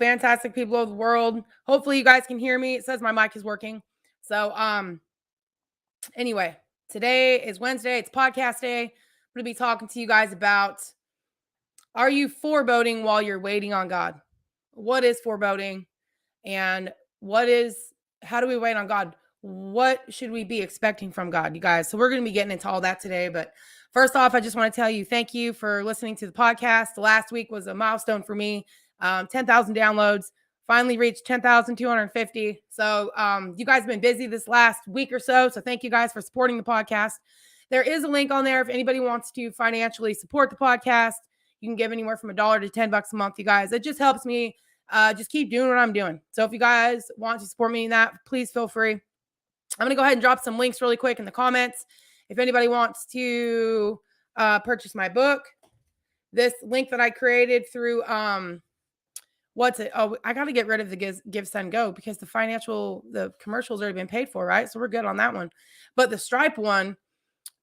Fantastic people of the world. Hopefully you guys can hear me. It says my mic is working. So anyway, today is Wednesday. It's podcast day. I'm going to be talking to you guys about, are you foreboding while you're waiting on God? What is foreboding? And how do we wait on God? What should we be expecting from God, you guys? So we're going to be getting into all that today. But first off, I just want to tell you, thank you for listening to the podcast. Last week was a milestone for me. 10,000 downloads, finally reached 10,250. So you guys have been busy this last week or so. So thank you guys for supporting the podcast. There is a link on there if anybody wants to financially support the podcast. You can give anywhere from $1 to $10 a month, you guys. It just helps me just keep doing what I'm doing. So if you guys want to support me in that, please feel free. I'm going to go ahead and drop some links really quick in the comments. If anybody wants to purchase my book, this link that I created through, what's it? Oh, I got to get rid of the give, send, go because the commercial's already been paid for, right? So we're good on that one. But the Stripe one,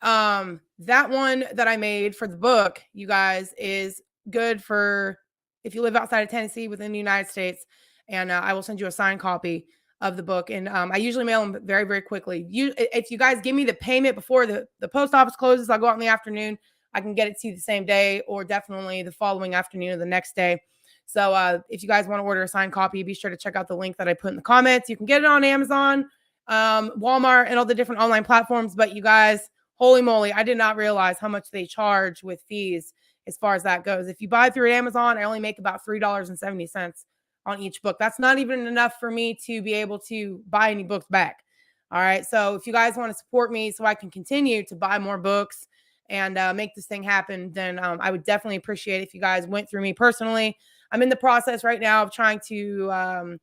that one that I made for the book, you guys, is good for if you live outside of Tennessee within the United States, and I will send you a signed copy of the book. And I usually mail them very, very quickly. If you guys give me the payment before the post office closes, I'll go out in the afternoon. I can get it to you the same day or definitely the following afternoon or the next day. So if you guys want to order a signed copy, be sure to check out the link that I put in the comments. You can get it on Amazon, Walmart, and all the different online platforms. But you guys, holy moly, I did not realize how much they charge with fees as far as that goes. If you buy through Amazon, I only make about $3.70 on each book. That's not even enough for me to be able to buy any books back. All right. So if you guys want to support me so I can continue to buy more books and make this thing happen, then I would definitely appreciate it if you guys went through me personally. I'm in the process right now of trying to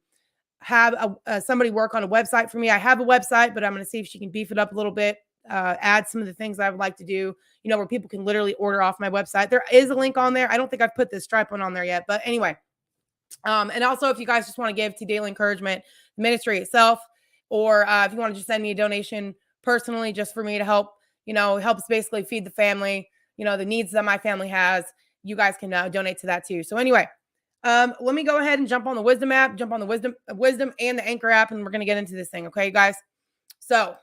have somebody work on a website for me. I have a website, but I'm going to see if she can beef it up a little bit. Add some of the things I would like to do, where people can literally order off my website. There is a link on there. I don't think I've put the Stripe one on there yet, but anyway. And also if you guys just want to give to Daily Encouragement Ministry itself, or if you want to just send me a donation personally, just for me to help, helps basically feed the family, the needs that my family has, you guys can donate to that too. So anyway, let me go ahead and jump on the Wisdom app, jump on the Wisdom and the Anchor app, and we're going to get into this thing. Okay, guys. So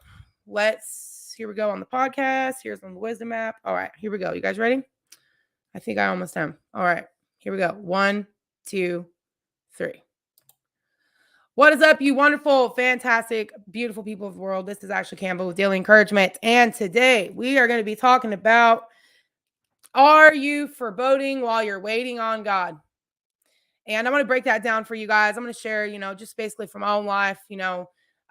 here we go on the podcast. Here's on the Wisdom app. All right, here we go. You guys ready? I think I almost am. All right, here we go. 1, 2, 3. What is up, you wonderful, fantastic, beautiful people of the world? This is Ashley Campbell with Daily Encouragement. And today we are going to be talking about, are you foreboding while you're waiting on God? And I'm going to break that down for you guys. I'm going to share, just basically from my own life,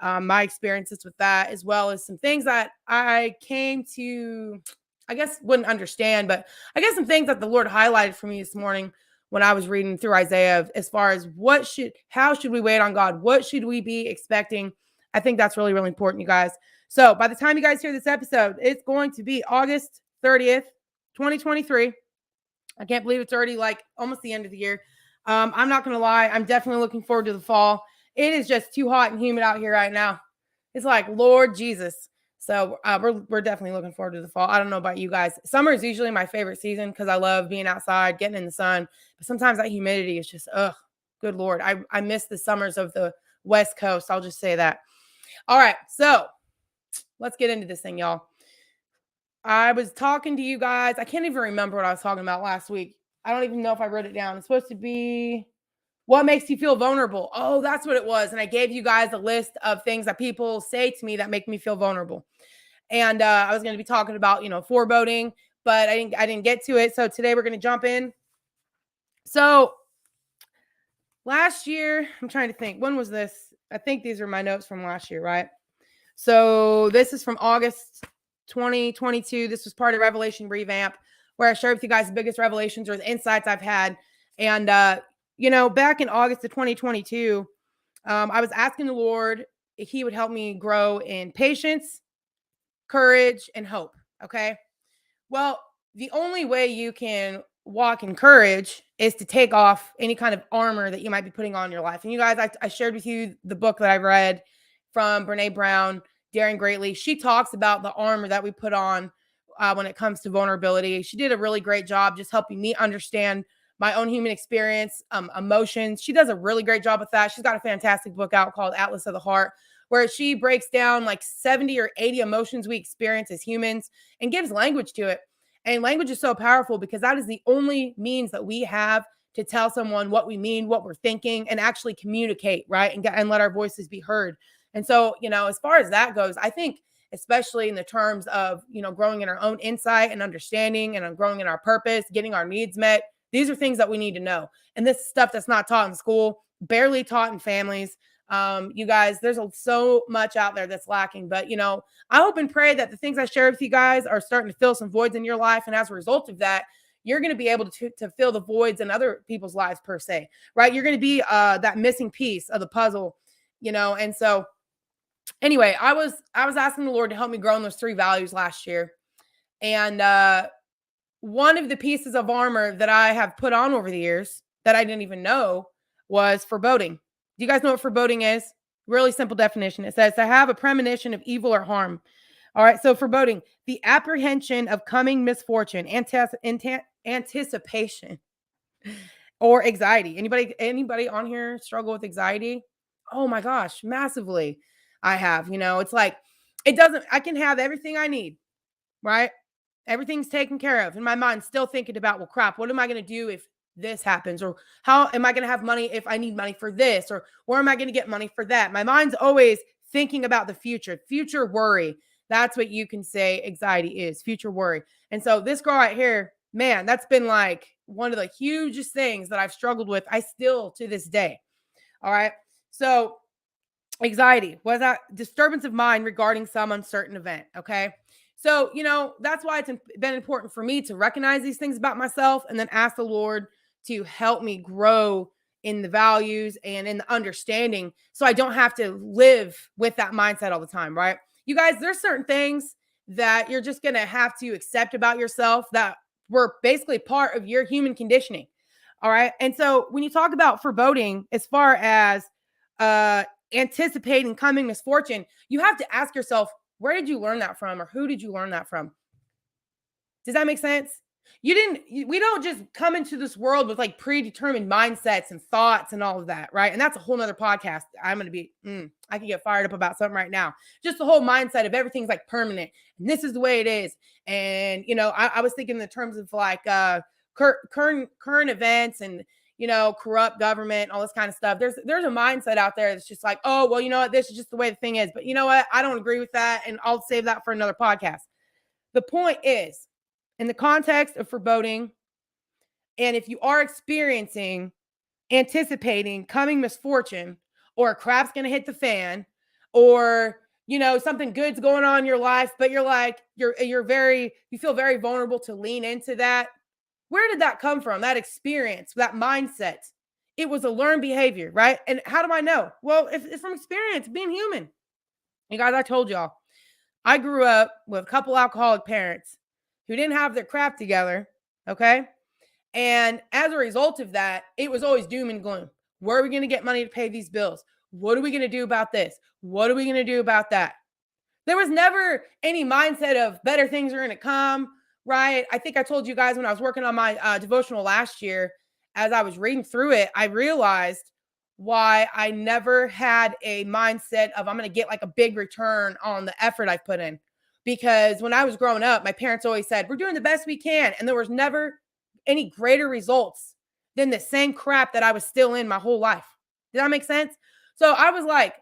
my experiences with that, as well as some things that I came to, I guess, wouldn't understand, but I guess some things that the Lord highlighted for me this morning when I was reading through Isaiah, as far as how should we wait on God? What should we be expecting? I think that's really, really important, you guys. So by the time you guys hear this episode, it's going to be August 30th, 2023. I can't believe it's already almost the end of the year. I'm not going to lie. I'm definitely looking forward to the fall. It is just too hot and humid out here right now. It's like, Lord Jesus. So we're definitely looking forward to the fall. I don't know about you guys. Summer is usually my favorite season because I love being outside, getting in the sun. But sometimes that humidity is just, good Lord. I miss the summers of the West Coast. I'll just say that. All right. So let's get into this thing, y'all. I was talking to you guys. I can't even remember what I was talking about last week. I don't even know if I wrote it down. It's supposed to be, what makes you feel vulnerable? Oh, that's what it was. And I gave you guys a list of things that people say to me that make me feel vulnerable. And I was going to be talking about, foreboding, but I didn't get to it. So today we're going to jump in. So last year, I'm trying to think, when was this? I think these are my notes from last year, right? So this is from August 2022. This was part of Revelation Revamp, where I shared with you guys the biggest revelations or the insights I've had. And, back in August of 2022, I was asking the Lord if he would help me grow in patience, courage, and hope. Okay. Well, the only way you can walk in courage is to take off any kind of armor that you might be putting on your life. And you guys, I shared with you the book that I read from Brene Brown, Daring Greatly. She talks about the armor that we put on when it comes to vulnerability. She did a really great job just helping me understand my own human experience, emotions. She does a really great job with that. She's got a fantastic book out called Atlas of the Heart, where she breaks down like 70 or 80 emotions we experience as humans and gives language to it. And language is so powerful because that is the only means that we have to tell someone what we mean, what we're thinking, and actually communicate, right? And let our voices be heard. And so, as far as that goes, I think, especially in the terms of, growing in our own insight and understanding and growing in our purpose, getting our needs met, these are things that we need to know. And this stuff that's not taught in school, barely taught in families. You guys, there's so much out there that's lacking. But, I hope and pray that the things I share with you guys are starting to fill some voids in your life. And as a result of that, you're going to be able to fill the voids in other people's lives per se, right? You're going to be that missing piece of the puzzle, And so anyway, I was asking the Lord to help me grow in those 3 values last year. And one of the pieces of armor that I have put on over the years that I didn't even know was foreboding. Do you guys know what foreboding is? Really simple definition. It says to have a premonition of evil or harm. All right. So foreboding, the apprehension of coming misfortune, anticipation, or anxiety. Anybody on here struggle with anxiety? Oh my gosh, massively. I have, it's like, I can have everything I need, right? Everything's taken care of. And my mind's still thinking about, well, crap, what am I going to do if this happens? Or how am I going to have money if I need money for this? Or where am I going to get money for that? My mind's always thinking about the future worry. That's what you can say anxiety is, future worry. And so this girl right here, man, that's been like one of the hugest things that I've struggled with. I still to this day. All right. So anxiety was that disturbance of mind regarding some uncertain event. Okay. So, that's why it's been important for me to recognize these things about myself and then ask the Lord to help me grow in the values and in the understanding so I don't have to live with that mindset all the time, right? You guys, there's certain things that you're just going to have to accept about yourself that were basically part of your human conditioning. All right. And so when you talk about foreboding, as far as anticipating coming misfortune, you have to ask yourself, where did you learn that from? Or who did you learn that from? Does that make sense? We don't just come into this world with like predetermined mindsets and thoughts and all of that, right? And that's a whole nother podcast. I'm going to be, I can get fired up about something right now. Just the whole mindset of everything's like permanent and this is the way it is. And, I was thinking in the terms of like current events and, corrupt government, all this kind of stuff. There's a mindset out there that's just like, oh, well, you know what? This is just the way the thing is. But you know what? I don't agree with that. And I'll save that for another podcast. The point is, in the context of foreboding, and if you are anticipating coming misfortune, or a crap's going to hit the fan, or, something good's going on in your life, but you're like, you feel very vulnerable to lean into that. Where did that come from? That experience, that mindset. It was a learned behavior, right? And how do I know? Well, it's from experience, being human. You guys, I told y'all, I grew up with a couple alcoholic parents who didn't have their crap together, okay? And as a result of that, it was always doom and gloom. Where are we going to get money to pay these bills? What are we going to do about this? What are we going to do about that? There was never any mindset of better things are going to come, right? I think I told you guys when I was working on my devotional last year, as I was reading through it, I realized why I never had a mindset of I'm going to get like a big return on the effort I've put in. Because when I was growing up, my parents always said, we're doing the best we can. And there was never any greater results than the same crap that I was still in my whole life. Did that make sense? So I was like,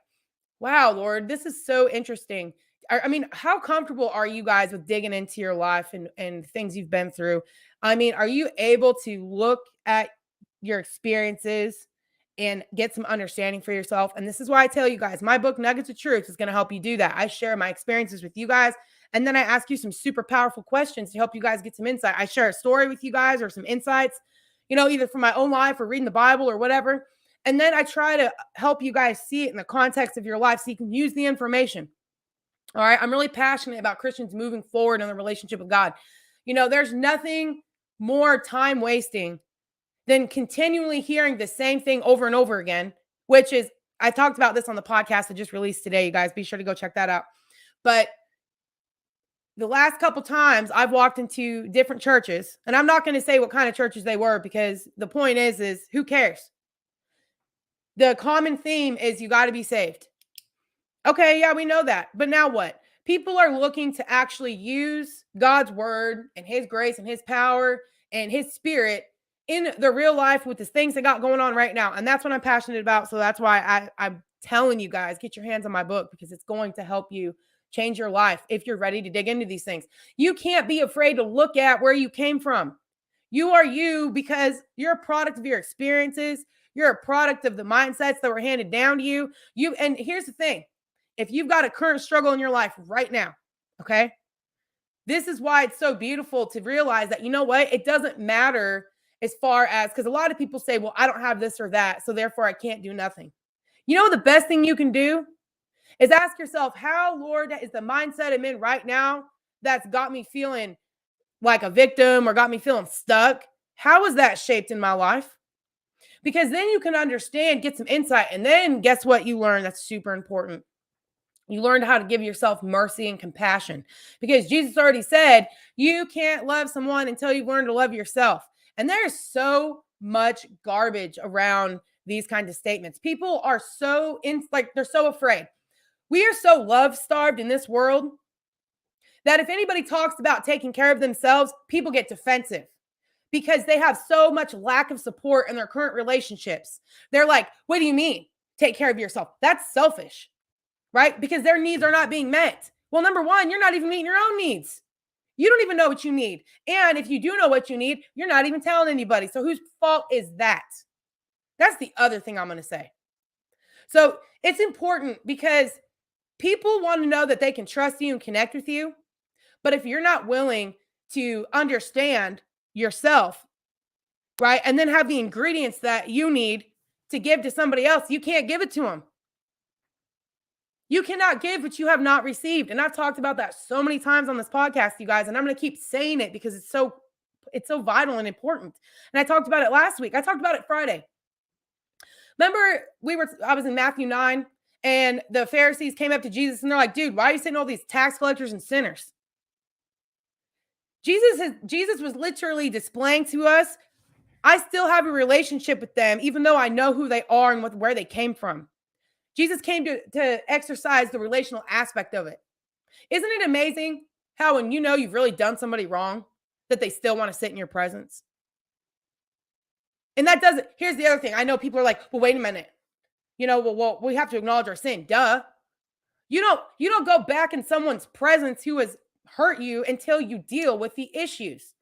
wow, Lord, this is so interesting. I mean, how comfortable are you guys with digging into your life and things you've been through? I mean, are you able to look at your experiences and get some understanding for yourself? And this is why I tell you guys, my book, Nuggets of Truth, is going to help you do that. I share my experiences with you guys. And then I ask you some super powerful questions to help you guys get some insight. I share a story with you guys or some insights, either from my own life or reading the Bible or whatever. And then I try to help you guys see it in the context of your life so you can use the information. All right. I'm really passionate about Christians moving forward in the relationship with God. There's nothing more time wasting than continually hearing the same thing over and over again, which is, I talked about this on the podcast I just released today. You guys be sure to go check that out. But the last couple times I've walked into different churches, and I'm not going to say what kind of churches they were because the point is who cares? The common theme is you got to be saved. Okay, yeah, we know that. But now what? People are looking to actually use God's word and his grace and his power and his spirit in the real life with the things they got going on right now. And that's what I'm passionate about. So that's why I'm telling you guys, get your hands on my book because it's going to help you change your life if you're ready to dig into these things. You can't be afraid to look at where you came from. You are you because you're a product of your experiences. You're a product of the mindsets that were handed down to you. And here's the thing. If you've got a current struggle in your life right now, okay, this is why it's so beautiful to realize that, you know what, it doesn't matter as far as, because a lot of people say, well, I don't have this or that, so therefore I can't do nothing. You know, the best thing you can do is ask yourself, how, Lord, is the mindset I'm in right now that's got me feeling like a victim or got me feeling stuck? How is that shaped in my life? Because then you can understand, get some insight, and then guess what you learn that's super important? You learn how to give yourself mercy and compassion because Jesus already said you can't love someone until you've learned to love yourself. And there's so much garbage around these kinds of statements. People are so they're so afraid. We are so love starved in this world that if anybody talks about taking care of themselves, people get defensive because they have so much lack of support in their current relationships. They're like, what do you mean? Take care of yourself. That's selfish. Right? Because their needs are not being met. Well, number one, you're not even meeting your own needs. You don't even know what you need. And if you do know what you need, you're not even telling anybody. So whose fault is that? That's the other thing I'm going to say. So it's important because people want to know that they can trust you and connect with you. But if you're not willing to understand yourself, right, and then have the ingredients that you need to give to somebody else, you can't give it to them. You cannot give what you have not received. And I've talked about that so many times on this podcast, you guys, and I'm going to keep saying it because it's so vital and important. And I talked about it last week. I talked about it Friday. Remember, I was in Matthew 9 and the Pharisees came up to Jesus and they're like, dude, why are you sending all these tax collectors and sinners? Jesus was literally displaying to us, I still have a relationship with them, even though I know who they are and where they came from. Jesus came to exercise the relational aspect of it. Isn't it amazing how when you know you've really done somebody wrong, that they still want to sit in your presence? And that doesn't, here's the other thing. I know people are like, well, wait a minute. You know, well, we have to acknowledge our sin. Duh. You don't go back in someone's presence who has hurt you until you deal with the issues.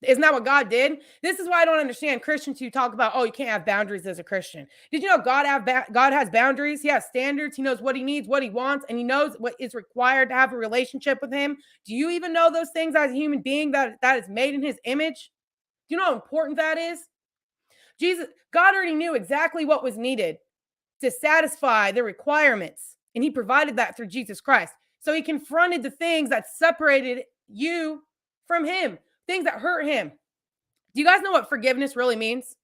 Isn't that what God did? This is why I don't understand Christians who talk about, oh, you can't have boundaries as a Christian. Did you know God has boundaries? He has standards. He knows what he needs, what he wants, and he knows what is required to have a relationship with him. Do you even know those things as a human being that is made in his image? Do you know how important that is? God already knew exactly what was needed to satisfy the requirements, and he provided that through Jesus Christ. So he confronted the things that separated you from him. Things that hurt him. Do you guys know what forgiveness really means?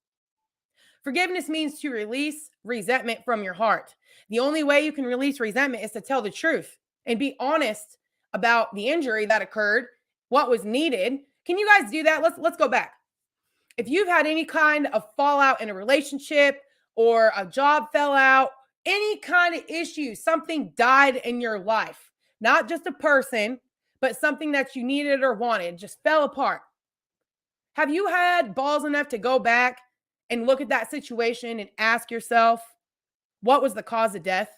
Forgiveness means to release resentment from your heart. The only way you can release resentment is to tell the truth and be honest about the injury that occurred, what was needed. Can you guys do that? Let's go back. If you've had any kind of fallout in a relationship or a job fell out, any kind of issue, something died in your life, not just a person, but something that you needed or wanted just fell apart. Have you had balls enough to go back and look at that situation and ask yourself, what was the cause of death?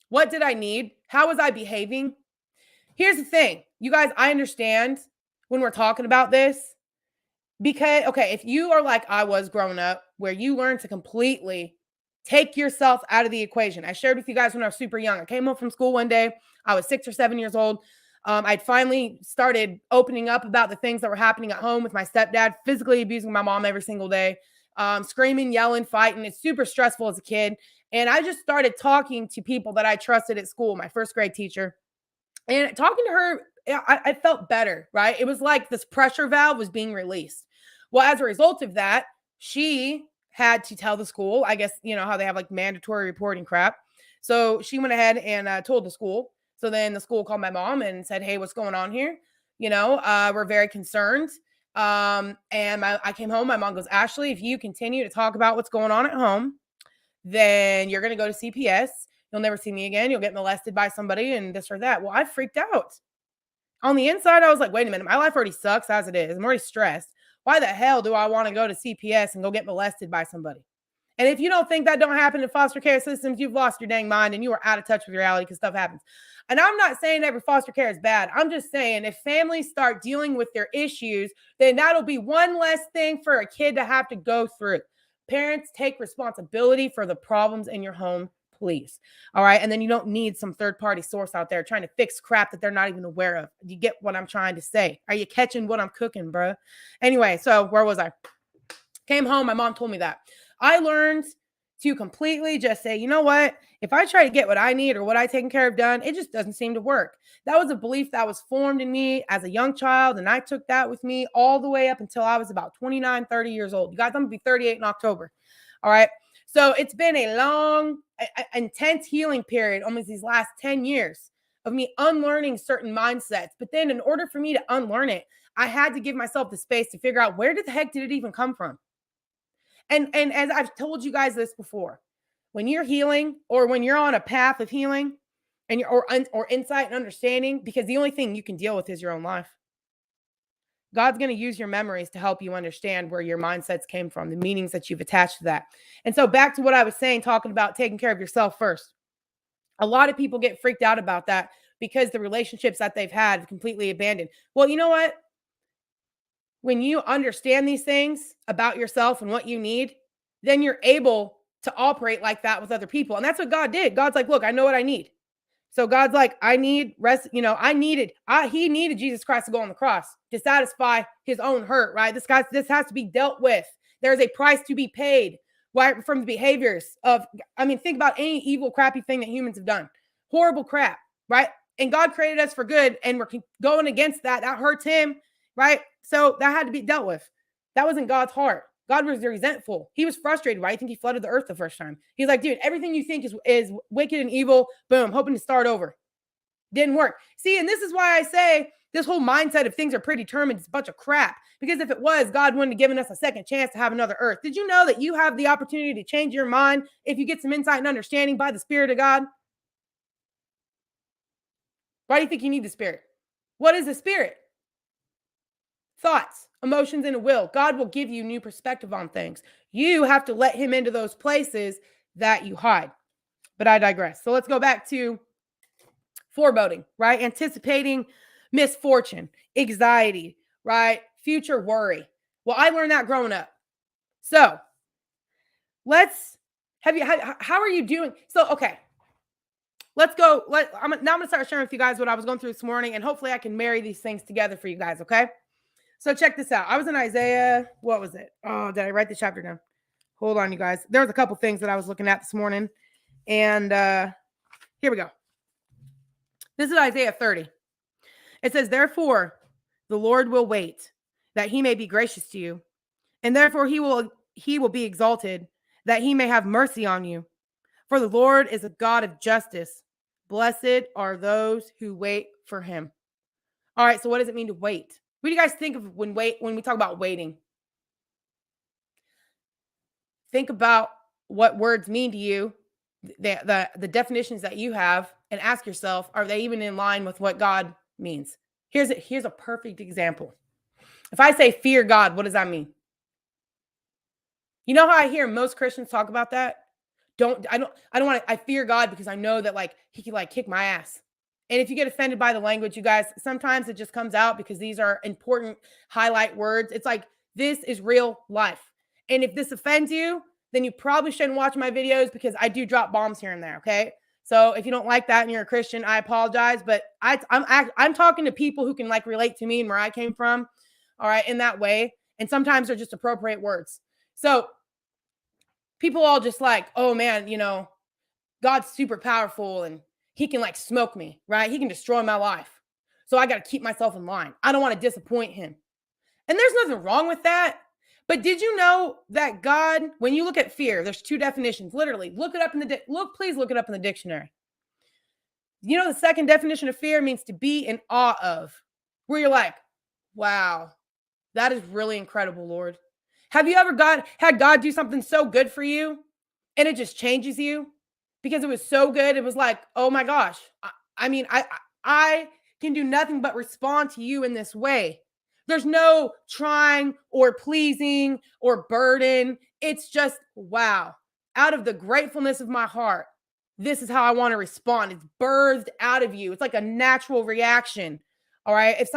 What did I need? How was I behaving? Here's the thing, you guys, I understand when we're talking about this because, okay, if you are like I was growing up, where you learn to completely take yourself out of the equation. I shared with you guys when I was super young. I came home from school one day. I was 6 or 7 years old. I'd finally started opening up about the things that were happening at home with my stepdad, physically abusing my mom every single day, screaming, yelling, fighting. It's super stressful as a kid. And I just started talking to people that I trusted at school, my first grade teacher. And talking to her, I felt better, right? It was like this pressure valve was being released. Well, as a result of that, she had to tell the school, I guess, you know, how they have like mandatory reporting crap. So she went ahead and told the school So then the school called my mom and said, "Hey, what's going on here? We're very concerned." And I came home. My mom goes, "Ashley, if you continue to talk about what's going on at home, then you're going to go to CPS. You'll never see me again. You'll get molested by somebody and this or that." Well, I freaked out. On the inside, I was like, wait a minute, my life already sucks as it is. I'm already stressed. Why the hell do I want to go to CPS and go get molested by somebody? And if you don't think that don't happen in foster care systems, you've lost your dang mind and you are out of touch with reality because stuff happens. And I'm not saying every foster care is bad. I'm just saying if families start dealing with their issues, then that'll be one less thing for a kid to have to go through. Parents, take responsibility for the problems in your home, please. All right. And then you don't need some third party source out there trying to fix crap that they're not even aware of. You get what I'm trying to say? Are you catching what I'm cooking, bro? Anyway, so where was I? Came home. My mom told me that. I learned to completely just say, you know what? If I try to get what I need or what I taken care of done, it just doesn't seem to work. That was a belief that was formed in me as a young child. And I took that with me all the way up until I was about 29, 30 years old. You guys, I'm going to be 38 in October. All right. So it's been a long, intense healing period, almost these last 10 years of me unlearning certain mindsets. But then in order for me to unlearn it, I had to give myself the space to figure out where the heck did it even come from? And as I've told you guys this before, when you're healing or when you're on a path of healing and or insight and understanding, because the only thing you can deal with is your own life. God's going to use your memories to help you understand where your mindsets came from, the meanings that you've attached to that. And so back to what I was saying, talking about taking care of yourself first. A lot of people get freaked out about that because the relationships that they've had completely abandoned. Well, you know what? When you understand these things about yourself and what you need, then you're able to operate like that with other people. And that's what God did. God's like, look, I know what I need. So God's like, I need rest. He needed Jesus Christ to go on the cross to satisfy his own hurt, right? This has to be dealt with. There's a price to be paid, right? From the behaviors think about any evil, crappy thing that humans have done. Horrible crap, right? And God created us for good and we're going against that. That hurts him, right? So that had to be dealt with. That wasn't God's heart. God was resentful. He was frustrated. Why do you think he flooded the earth the first time? He's like, dude, everything you think is wicked and evil. Boom, hoping to start over. Didn't work. See, and this is why I say this whole mindset of things are predetermined is a bunch of crap. Because if it was, God wouldn't have given us a second chance to have another earth. Did you know that you have the opportunity to change your mind if you get some insight and understanding by the Spirit of God? Why do you think you need the Spirit? What is the Spirit? Thoughts, emotions, and a will. God will give you new perspective on things. You have to let him into those places that you hide. But I digress. So let's go back to foreboding, right? Anticipating misfortune, anxiety, right? Future worry. Well, I learned that growing up. So how are you doing? So, okay. Let's go. I'm going to start sharing with you guys what I was going through this morning, and hopefully I can marry these things together for you guys, okay? So check this out. I was in Isaiah. What was it? Oh, did I write the chapter down? Hold on, you guys. There was a couple things that I was looking at this morning. And here we go. This is Isaiah 30. It says, therefore, the Lord will wait, that he may be gracious to you. And therefore, he will be exalted, that he may have mercy on you. For the Lord is a God of justice. Blessed are those who wait for him. All right, so what does it mean to wait? What do you guys think of when we talk about waiting? Think about what words mean to you, the definitions that you have, and ask yourself, are they even in line with what God means? Here's a perfect example. If I say fear God, what does that mean? You know how I hear most Christians talk about that? I fear God because I know that like he can like kick my ass. And if you get offended by the language, you guys, sometimes it just comes out because these are important highlight words. It's like, this is real life. And if this offends you, then you probably shouldn't watch my videos because I do drop bombs here and there. Okay. So if you don't like that and you're a Christian, I apologize. But I'm talking to people who can like relate to me and where I came from. All right. In that way. And sometimes they're just appropriate words. So people all just like, oh man, God's super powerful and he can like smoke me, right? He can destroy my life. So I got to keep myself in line. I don't want to disappoint him. And there's nothing wrong with that. But did you know that God, when you look at fear, there's two definitions, literally. Please look it up in the dictionary. You know, the second definition of fear means to be in awe of, where you're like, wow, that is really incredible, Lord. Have you ever had God do something so good for you and it just changes you because it was so good? It was like, oh my gosh. I can do nothing but respond to you in this way. There's no trying or pleasing or burden. It's just, wow. Out of the gratefulness of my heart, this is how I want to respond. It's birthed out of you. It's like a natural reaction. All right. If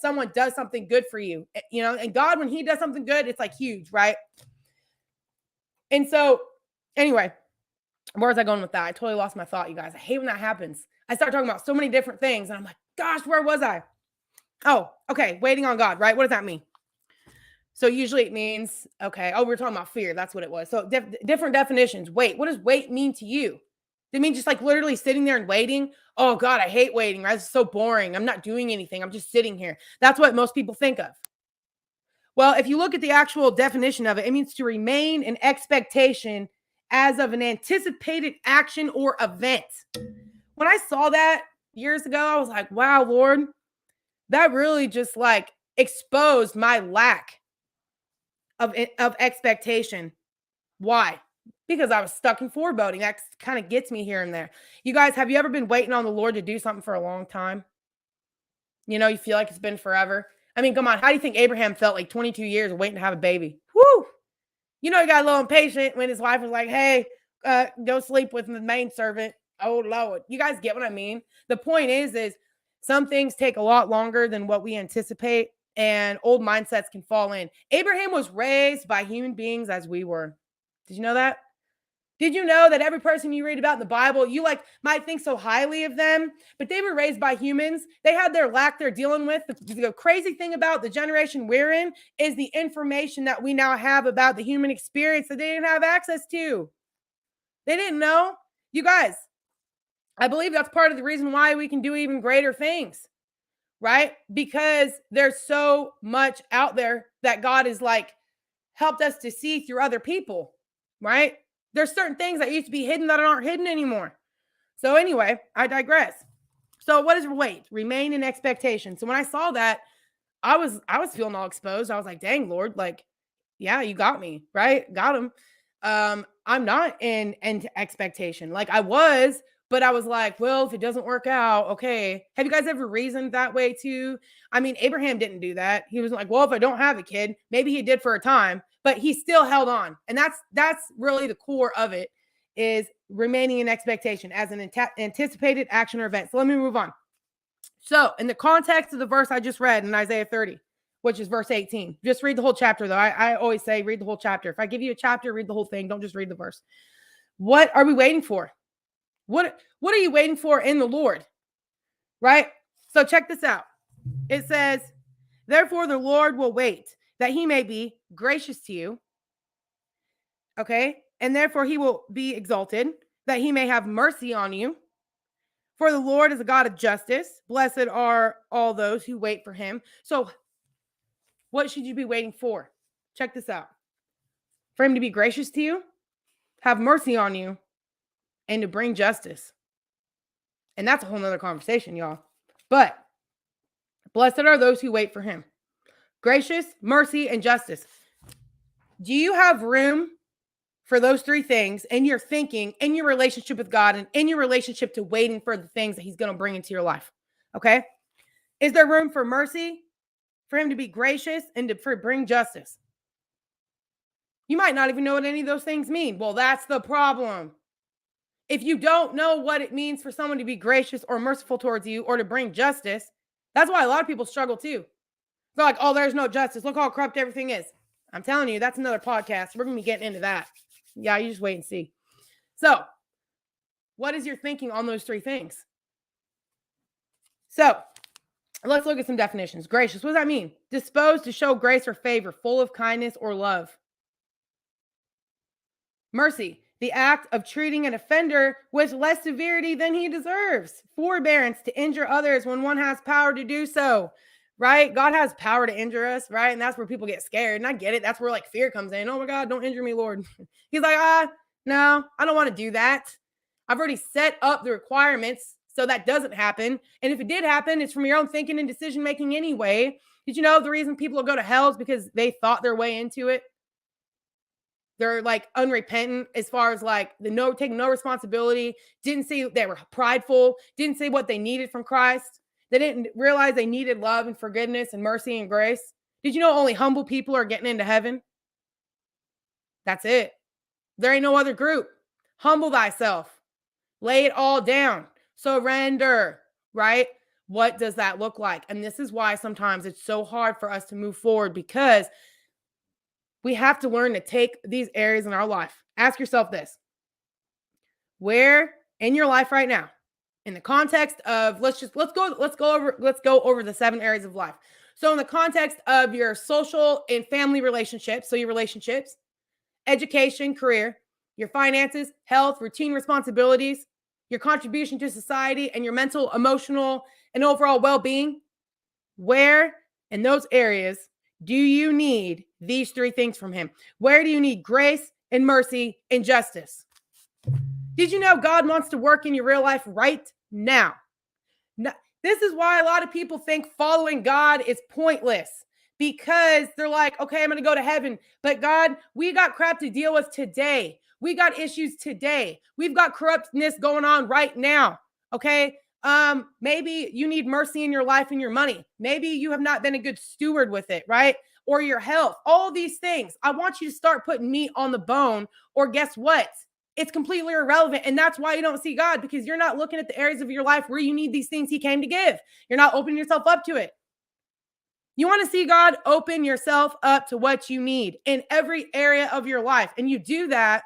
someone does something good for you, and God, when he does something good, it's like huge, right? And so, anyway, where was I going with that? I totally lost my thought, you guys. I hate when that happens. I start talking about so many different things, and I'm like, gosh, where was I? Oh, okay. Waiting on God, right? What does that mean? So usually it means, okay. Oh, we're talking about fear. That's what it was. So different definitions. Wait. What does wait mean to you? Does it mean just like literally sitting there and waiting? Oh God, I hate waiting, right? It's so boring. I'm not doing anything. I'm just sitting here. That's what most people think of. Well, if you look at the actual definition of it, it means to remain in expectation as of an anticipated action or event. When I saw that years ago, I was like, wow, Lord, that really just like exposed my lack of expectation. Why? Because I was stuck in foreboding. That kind of gets me here and there. You guys, have you ever been waiting on the Lord to do something for a long time? You know, you feel like it's been forever. I mean, come on. How do you think Abraham felt like 22 years waiting to have a baby? Woo! You know, he got a little impatient when his wife was like, hey, go sleep with the maidservant. Oh, Lord. You guys get what I mean? The point is some things take a lot longer than what we anticipate, and old mindsets can fall in. Abraham was raised by human beings as we were. Did you know that? Did you know that every person you read about in the Bible, you might think so highly of them, but they were raised by humans. They had their lack they're dealing with. The crazy thing about the generation we're in is the information that we now have about the human experience that they didn't have access to. They didn't know. You guys, I believe that's part of the reason why we can do even greater things, right? Because there's so much out there that God has helped us to see through other people, right? There's certain things that used to be hidden that aren't hidden anymore. So anyway, I digress. So what is wait? Remain in expectation. So when I saw that, I was feeling all exposed. I was like, dang, Lord, yeah, you got me, right? Got him. I'm not in expectation. Like I was, but I was like, well, if it doesn't work out, okay. Have you guys ever reasoned that way too? I mean, Abraham didn't do that. He was like, well, if I don't have a kid, maybe he did for a time, but he still held on. And that's really the core of it, is remaining in expectation as an anticipated action or event. So let me move on. So in the context of the verse I just read in Isaiah 30, which is verse 18, just read the whole chapter though. I always say read the whole chapter. If I give you a chapter, read the whole thing. Don't just read the verse. What are we waiting for? What are you waiting for in the Lord? Right? So check this out. It says, therefore the Lord will wait that he may be gracious to you. Okay? And therefore he will be exalted, that he may have mercy on you. For the Lord is a God of justice. Blessed are all those who wait for him. So what should you be waiting for? Check this out. For him to be gracious to you, have mercy on you, and to bring justice. And that's a whole nother conversation, y'all. But blessed are those who wait for him. Gracious, mercy, and justice. Do you have room for those three things in your thinking, in your relationship with God, and in your relationship to waiting for the things that he's going to bring into your life? Okay? Is there room for mercy, for him to be gracious, and to bring justice? You might not even know what any of those things mean. Well, that's the problem. If you don't know what it means for someone to be gracious or merciful towards you or to bring justice, that's why a lot of people struggle too. They're like, oh, there's no justice. Look how corrupt everything is. I'm telling you, that's another podcast. We're going to be getting into that. Yeah, you just wait and see. So, what is your thinking on those three things? So, let's look at some definitions. Gracious, what does that mean? Disposed to show grace or favor, full of kindness or love. Mercy, the act of treating an offender with less severity than he deserves. Forbearance, to injure others when one has power to do so. Right? God has power to injure us, right? And that's where people get scared. And I get it. That's where fear comes in. Oh my God, don't injure me, Lord. He's like, no, I don't want to do that. I've already set up the requirements so that doesn't happen. And if it did happen, it's from your own thinking and decision making anyway. Did you know the reason people go to hell is because they thought their way into it? They're like unrepentant as far as like taking no responsibility, didn't see they were prideful, didn't see what they needed from Christ. They didn't realize they needed love and forgiveness and mercy and grace. Did you know only humble people are getting into heaven? That's it. There ain't no other group. Humble thyself. Lay it all down. Surrender, right? What does that look like? And this is why sometimes it's so hard for us to move forward, because we have to learn to take these areas in our life. Ask yourself this. Where in your life right now, in the context of let's go over the 7 areas of life. So in the context of your social and family relationships, so your relationships, education, career, your finances, health, routine responsibilities, your contribution to society, and your mental, emotional, and overall well-being, where in those areas do you need these 3 things from him? Where do you need grace and mercy and justice? Did you know God wants to work in your real life right now? This is why a lot of people think following God is pointless, because they're like, okay, I'm going to go to heaven. But God, we got crap to deal with today. We got issues today. We've got corruptness going on right now. Okay. Maybe you need mercy in your life and your money. Maybe you have not been a good steward with it, right? Or your health, all these things. I want you to start putting meat on the bone, or guess what? It's completely irrelevant. And that's why you don't see God, because you're not looking at the areas of your life where you need these things he came to give. You're not opening yourself up to it. You want to see God? Open yourself up to what you need in every area of your life. And you do that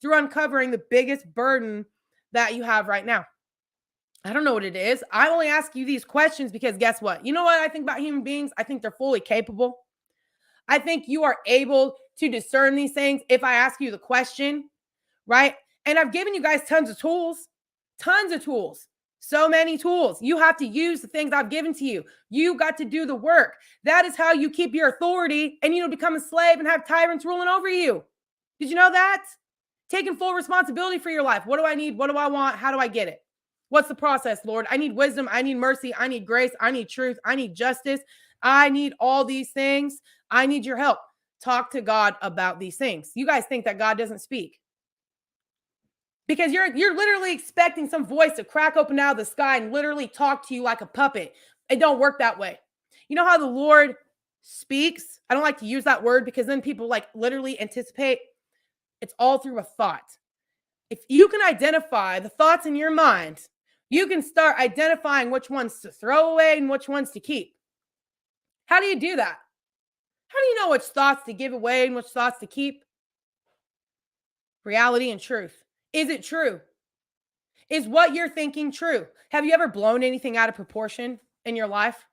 through uncovering the biggest burden that you have right now. I don't know what it is. I only ask you these questions because guess what? You know what I think about human beings? I think they're fully capable. I think you are able to discern these things if I ask you the question, right? And I've given you guys tons of tools. So many tools. You have to use the things I've given to you. You got to do the work. That is how you keep your authority and, become a slave and have tyrants ruling over you. Did you know that? Taking full responsibility for your life. What do I need? What do I want? How do I get it? What's the process, Lord? I need wisdom. I need mercy. I need grace. I need truth. I need justice. I need all these things. I need your help. Talk to God about these things. You guys think that God doesn't speak, because you're literally expecting some voice to crack open out of the sky and literally talk to you like a puppet. It don't work that way. You know how the Lord speaks? I don't like to use that word because then people like literally anticipate. It's all through a thought. If you can identify the thoughts in your mind, you can start identifying which ones to throw away and which ones to keep. How do you do that? How do you know which thoughts to give away and which thoughts to keep? Reality and truth. Is it true? Is what you're thinking true? Have you ever blown anything out of proportion in your life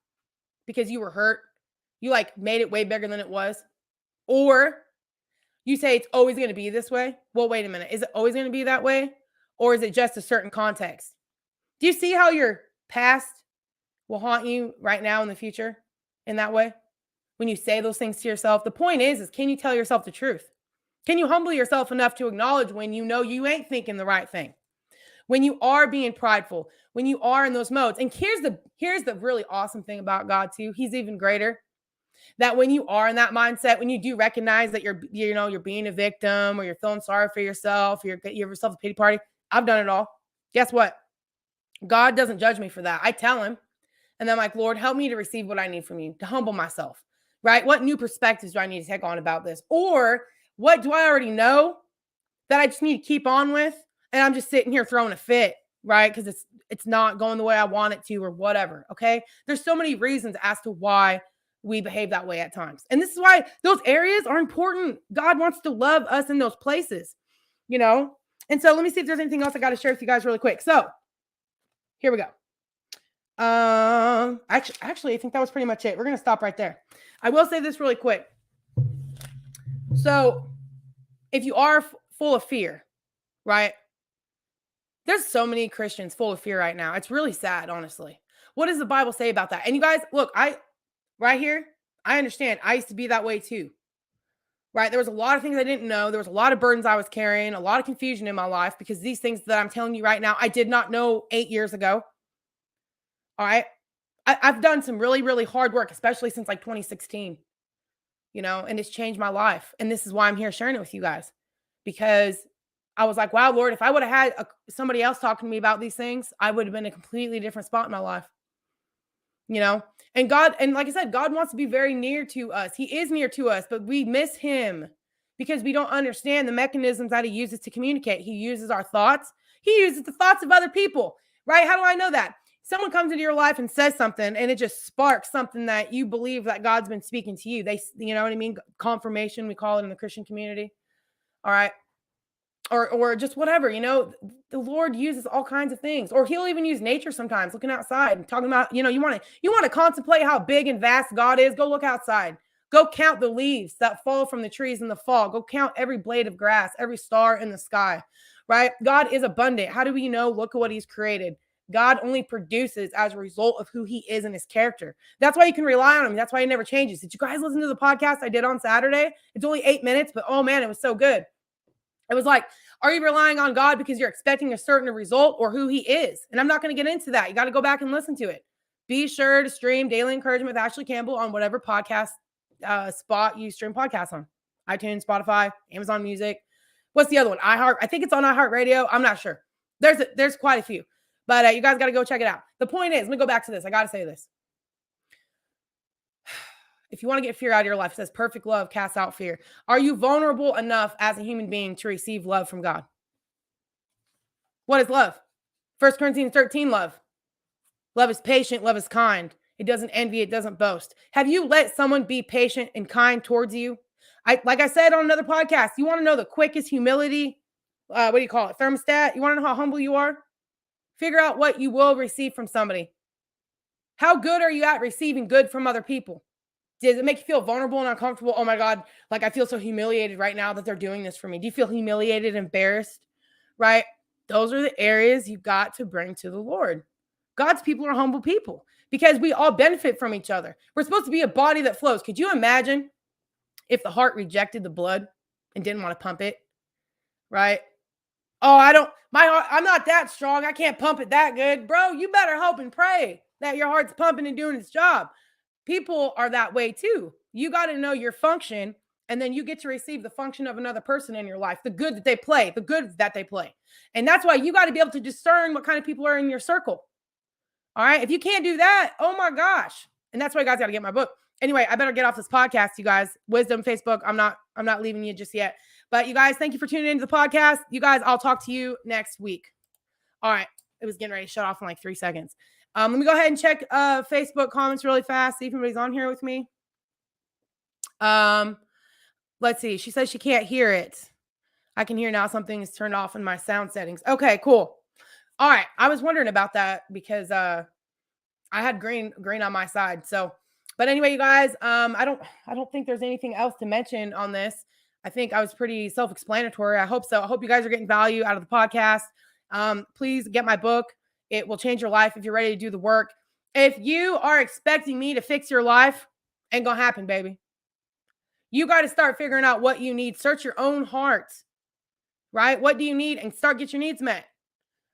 because you were hurt? You like made it way bigger than it was? Or you say it's always going to be this way? Well, wait a minute. Is it always going to be that way? Or is it just a certain context? Do you see how your past will haunt you right now in the future in that way? When you say those things to yourself, the point is can you tell yourself the truth? Can you humble yourself enough to acknowledge when you know you ain't thinking the right thing? When you are being prideful, when you are in those modes. And here's the really awesome thing about God too. He's even greater. That when you are in that mindset, when you do recognize that you're being a victim, or you're feeling sorry for yourself, you give yourself a pity party. I've done it all. Guess what? God doesn't judge me for that. I tell him, and then I'm like, Lord, help me to receive what I need from you, to humble myself, right? What new perspectives do I need to take on about this? Or what do I already know that I just need to keep on with? And I'm just sitting here throwing a fit, right? Because it's not going the way I want it to, or whatever. Okay. There's so many reasons as to why we behave that way at times. And this is why those areas are important. God wants to love us in those places, And so let me see if there's anything else I got to share with you guys really quick. So here we go. Actually, I think that was pretty much it. We're going to stop right there. I will say this really quick. So if you are full of fear, right? There's so many Christians full of fear right now. It's really sad, honestly. What does the Bible say about that? And you guys, look, right here, I understand. I used to be that way too, right? There was a lot of things I didn't know. There was a lot of burdens I was carrying, a lot of confusion in my life because these things that I'm telling you right now, I did not know 8 years ago. All right. I've done some really, really hard work, especially since like 2016, and it's changed my life. And this is why I'm here sharing it with you guys, because I was like, wow, Lord, if I would have had somebody else talking to me about these things, I would have been in a completely different spot in my life. you know and God, and like I said, God wants to be very near to us. He is near to us, but we miss him because we don't understand the mechanisms that he uses to communicate. He uses our thoughts. He uses the thoughts of other people, right? How do I know that? Someone comes into your life and says something, and it just sparks something that you believe that God's been speaking to you. You know what I mean? Confirmation, we call it in the Christian community. All right. Or just whatever, the Lord uses all kinds of things. Or he'll even use nature sometimes, looking outside and talking about, you want to contemplate how big and vast God is. Go look outside. Go count the leaves that fall from the trees in the fall. Go count every blade of grass, every star in the sky, right? God is abundant. How do we know? Look at what he's created. God only produces as a result of who he is and his character. That's why you can rely on him. That's why he never changes. Did you guys listen to the podcast I did on Saturday? It's only 8 minutes, but oh man, it was so good. It was like, are you relying on God because you're expecting a certain result, or who he is? And I'm not going to get into that. You got to go back and listen to it. Be sure to stream Daily Encouragement with Ashley Campbell on whatever podcast spot you stream podcasts on. iTunes, Spotify, Amazon Music. What's the other one? I think it's on iHeartRadio. I'm not sure. There's quite a few. But you guys got to go check it out. The point is, let me go back to this. I got to say this. If you want to get fear out of your life, it says perfect love casts out fear. Are you vulnerable enough as a human being to receive love from God? What is love? 1 Corinthians 13, love. Love is patient. Love is kind. It doesn't envy. It doesn't boast. Have you let someone be patient and kind towards you? Like I said on another podcast, you want to know the quickest humility? What do you call it? Thermostat? You want to know how humble you are? Figure out what you will receive from somebody. How good are you at receiving good from other people? Does it make you feel vulnerable and uncomfortable? Oh my God, like I feel so humiliated right now that they're doing this for me. Do you feel humiliated, embarrassed? Right? Those are the areas you got to bring to the Lord. God's people are humble people because we all benefit from each other. We're supposed to be a body that flows. Could you imagine if the heart rejected the blood and didn't want to pump it? Right? Oh, my heart, I'm not that strong. I can't pump it that good. Bro, you better hope and pray that your heart's pumping and doing its job. People are that way too. You got to know your function, and then you get to receive the function of another person in your life, the good that they play. And that's why you got to be able to discern what kind of people are in your circle. All right. If you can't do that, oh my gosh. And that's why you guys got to get my book. Anyway, I better get off this podcast, you guys. Wisdom, Facebook. I'm not leaving you just yet. But you guys, thank you for tuning into the podcast. You guys, I'll talk to you next week. All right. It was getting ready to shut off in like 3 seconds. Let me go ahead and check Facebook comments really fast. See if anybody's on here with me. Let's see. She says she can't hear it. I can hear now. Something is turned off in my sound settings. Okay, cool. All right. I was wondering about that because I had green on my side. So, but anyway, you guys, I don't think there's anything else to mention on this. I think I was pretty self-explanatory. I hope so. I hope you guys are getting value out of the podcast. Please get my book. It will change your life if you're ready to do the work. If you are expecting me to fix your life, ain't gonna happen, baby. You got to start figuring out what you need. Search your own heart, right? What do you need? And get your needs met,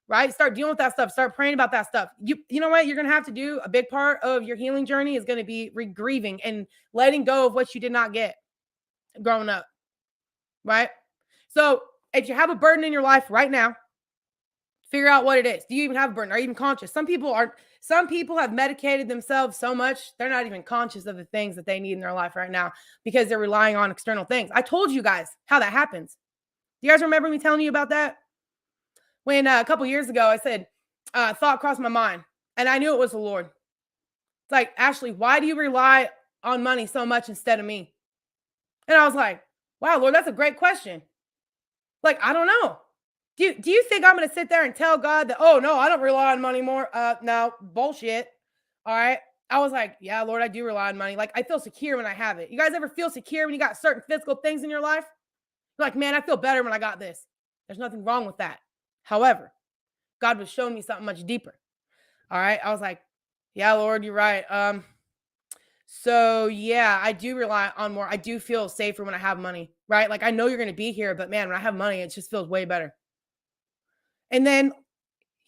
right? Start dealing with that stuff. Start praying about that stuff. You know what? You're going to have to do a big part of your healing journey is going to be grieving and letting go of what you did not get growing up, right? So if you have a burden in your life right now, figure out what it is. Do you even have a burden? Are you even conscious? Some people have medicated themselves so much, they're not even conscious of the things that they need in their life right now because they're relying on external things. I told you guys how that happens. Do you guys remember me telling you about that? When a couple years ago, I said, thought crossed my mind, and I knew it was the Lord. It's like, Ashley, why do you rely on money so much instead of me? And I was like, wow, Lord, that's a great question. Like, I don't know. Do you think I'm going to sit there and tell God that, oh, no, I don't rely on money more? No, bullshit. All right. I was like, yeah, Lord, I do rely on money. Like, I feel secure when I have it. You guys ever feel secure when you got certain physical things in your life? You're like, man, I feel better when I got this. There's nothing wrong with that. However, God was showing me something much deeper. All right. I was like, yeah, Lord, you're right. So yeah, I do rely on more. I do feel safer when I have money, right? Like I know you're going to be here, but man, when I have money, it just feels way better. And then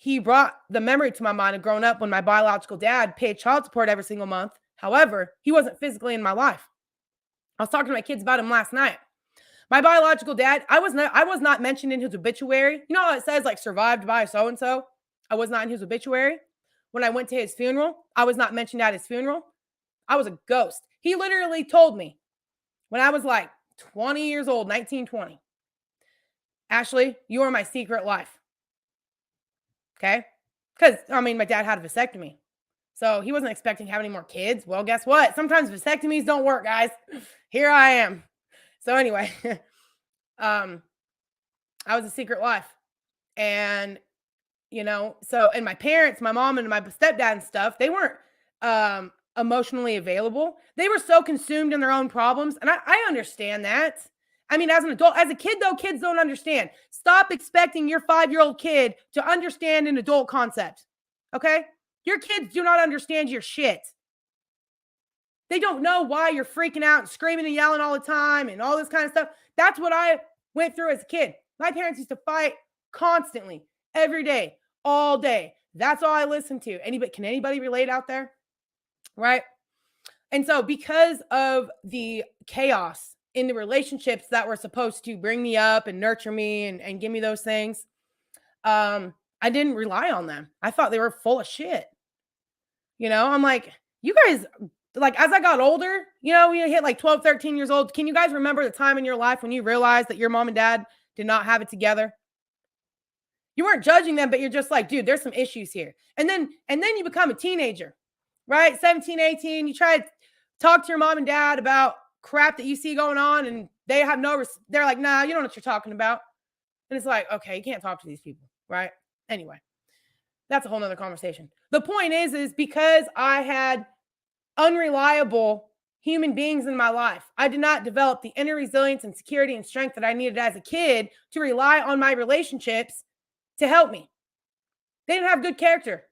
he brought the memory to my mind of growing up when my biological dad paid child support every single month. However, he wasn't physically in my life. I was talking to my kids about him last night. My biological dad, I was not mentioned in his obituary. You know how it says like survived by so and so? I was not in his obituary. When I went to his funeral, I was not mentioned at his funeral. I was a ghost. He literally told me when I was like 20 years old, 19, 20, Ashley, you are my secret life. Okay? Because, I mean, my dad had a vasectomy. So he wasn't expecting to have any more kids. Well, guess what? Sometimes vasectomies don't work, guys. Here I am. So anyway, I was a secret life. And, and my parents, my mom and my stepdad and stuff, they weren't emotionally available. They were so consumed in their own problems. And I understand that. I mean, as an adult, as a kid, though, kids don't understand. Stop expecting your 5-year-old kid to understand an adult concept. Okay? Your kids do not understand your shit. They don't know why you're freaking out and screaming and yelling all the time and all this kind of stuff. That's what I went through as a kid. My parents used to fight constantly, every day, all day. That's all I listened to. Can anybody relate out there? Right? And so because of the chaos in the relationships that were supposed to bring me up and nurture me and give me those things, I didn't rely on them. I thought they were full of shit. I'm like, you guys, like, as I got older, when you hit like 12, 13 years old, can you guys remember the time in your life when you realized that your mom and dad did not have it together? You weren't judging them, but you're just like, dude, there's some issues here. And then you become a teenager, right? 17, 18, you try to talk to your mom and dad about crap that you see going on, and they have they're like, nah, you don't know what you're talking about. And it's like, okay, you can't talk to these people, right? Anyway, that's a whole nother conversation. The point is because I had unreliable human beings in my life, I did not develop the inner resilience and security and strength that I needed as a kid to rely on my relationships to help me. They didn't have good character.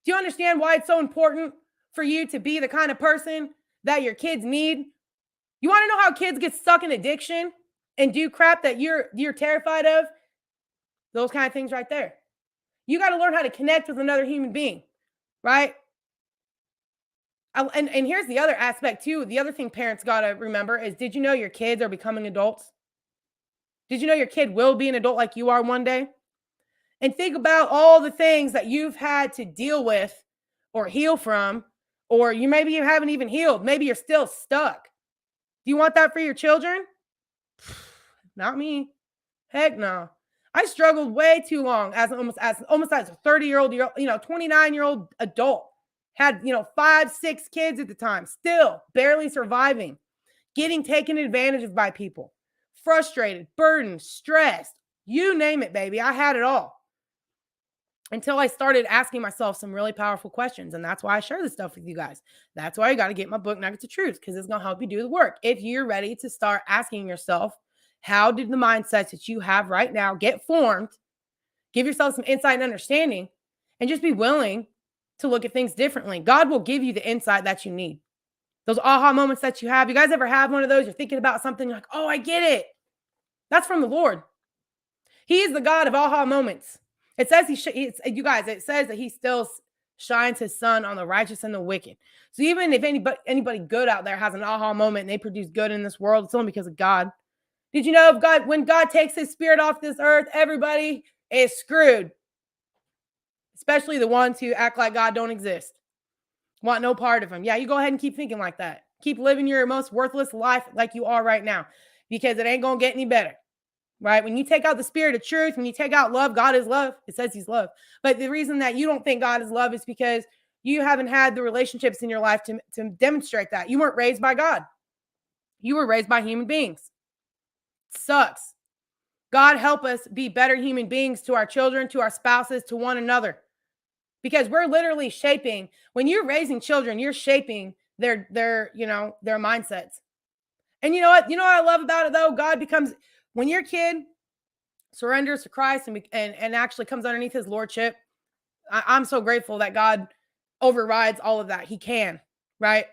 Do you understand why it's so important for you to be the kind of person that your kids need? You want to know how kids get stuck in addiction and do crap that you're terrified of? Those kind of things right there. You got to learn how to connect with another human being, right? And here's the other aspect too. The other thing parents got to remember is, did you know your kids are becoming adults? Did you know your kid will be an adult like you are one day? And think about all the things that you've had to deal with or heal from, or maybe you haven't even healed. Maybe you're still stuck. Do you want that for your children? Not me. Heck no. I struggled way too long as almost as a 30-year-old, 29-year-old adult. Had, 5, 6 kids at the time, still barely surviving, getting taken advantage of by people, frustrated, burdened, stressed, you name it, baby. I had it all. Until I started asking myself some really powerful questions. And that's why I share this stuff with you guys. That's why you got to get my book, Nuggets of Truth, because it's going to help you do the work. If you're ready to start asking yourself, how did the mindsets that you have right now get formed? Give yourself some insight and understanding, and just be willing to look at things differently. God will give you the insight that you need. Those aha moments that you have. You guys ever have one of those? You're thinking about something, you're like, oh, I get it. That's from the Lord. He is the God of aha moments. It says it says that he still shines his sun on the righteous and the wicked. So even if anybody good out there has an aha moment and they produce good in this world, it's only because of God. Did you know when God takes his spirit off this earth, everybody is screwed? Especially the ones who act like God don't exist. Want no part of him. Yeah, you go ahead and keep thinking like that. Keep living your most worthless life like you are right now, because it ain't going to get any better. Right? When you take out the spirit of truth, when you take out love, God is love. It says he's love. But the reason that you don't think God is love is because you haven't had the relationships in your life to demonstrate that. You weren't raised by God. You were raised by human beings. It sucks. God help us be better human beings to our children, to our spouses, to one another. Because we're literally shaping, when you're raising children, you're shaping their mindsets. And you know what? You know what I love about it though? When your kid surrenders to Christ and actually comes underneath his lordship, I'm so grateful that God overrides all of that. He can, right?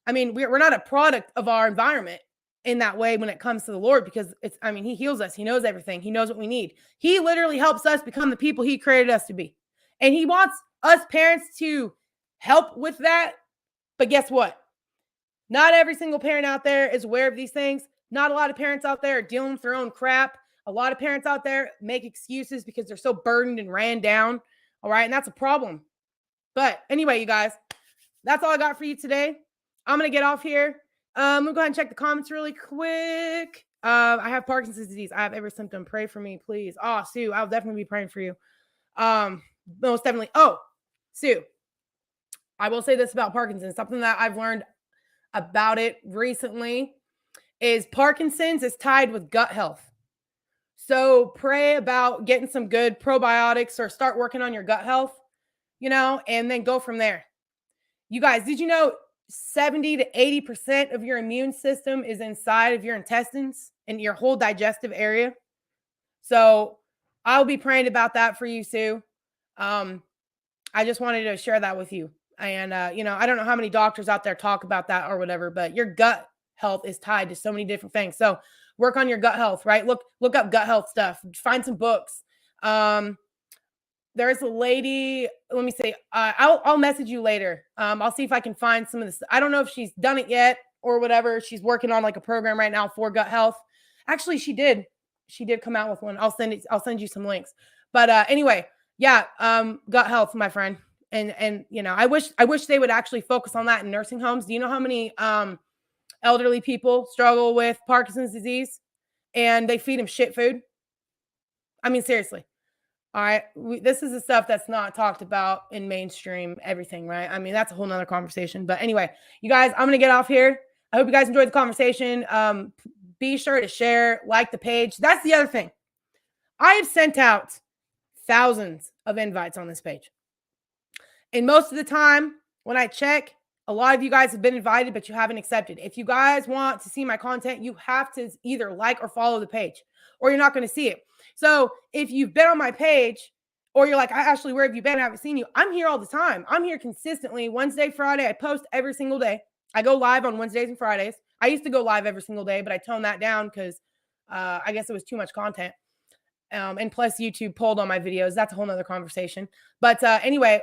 I mean, we're not a product of our environment. in that way when it comes to the Lord, because he heals us. He knows everything. He knows what we need. He literally helps us become the people he created us to be. And he wants us parents to help with that. But guess what? Not every single parent out there is aware of these things. Not a lot of parents out there are dealing with their own crap. A lot of parents out there make excuses because they're so burdened and ran down. All right. And that's a problem. But anyway, you guys, that's all I got for you today. I'm going to get off here. I'm going to go ahead and check the comments really quick. I have Parkinson's disease. I have every symptom. Pray for me, please. Oh, Sue, I'll definitely be praying for you. Most definitely. Oh, Sue, I will say this about Parkinson's. Something that I've learned about it recently is Parkinson's is tied with gut health. So pray about getting some good probiotics or start working on your gut health, and then go from there. You guys, did you know 70 to 80% of your immune system is inside of your intestines and your whole digestive area? So I'll be praying about that for you, Sue. I just wanted to share that with you. And, I don't know how many doctors out there talk about that or whatever, but your gut health is tied to so many different things. So work on your gut health, right? Look up gut health stuff, find some books. There's a lady, let me see, I'll message you later. I'll see if I can find some of this. I don't know if she's done it yet or whatever. She's working on like a program right now for gut health. Actually, she did come out with one. I'll send you some links. But anyway, yeah, gut health, my friend. And I wish they would actually focus on that in nursing homes. Do you know how many elderly people struggle with Parkinson's disease and they feed them shit food? I mean, seriously. All right. This is the stuff that's not talked about in mainstream everything, right? I mean, that's a whole nother conversation. But anyway, you guys, I'm going to get off here. I hope you guys enjoyed the conversation. Be sure to share, like the page. That's the other thing. I have sent out thousands of invites on this page. And most of the time when I check, a lot of you guys have been invited, but you haven't accepted. If you guys want to see my content, you have to either like or follow the page, or you're not going to see it. So if you've been on my page, or you're like, Ashley, where have you been? I haven't seen you. I'm here all the time. I'm here consistently. Wednesday, Friday. I post every single day. I go live on Wednesdays and Fridays. I used to go live every single day, but I toned that down because I guess it was too much content. And plus YouTube pulled on my videos. That's a whole nother conversation. But anyway,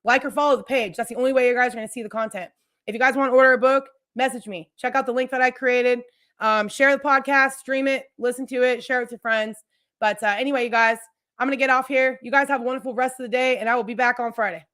like or follow the page. That's the only way you guys are going to see the content. If you guys want to order a book, message me. Check out the link that I created. Share the podcast, stream it, listen to it, share it with your friends. But anyway, you guys, I'm going to get off here. You guys have a wonderful rest of the day, and I will be back on Friday.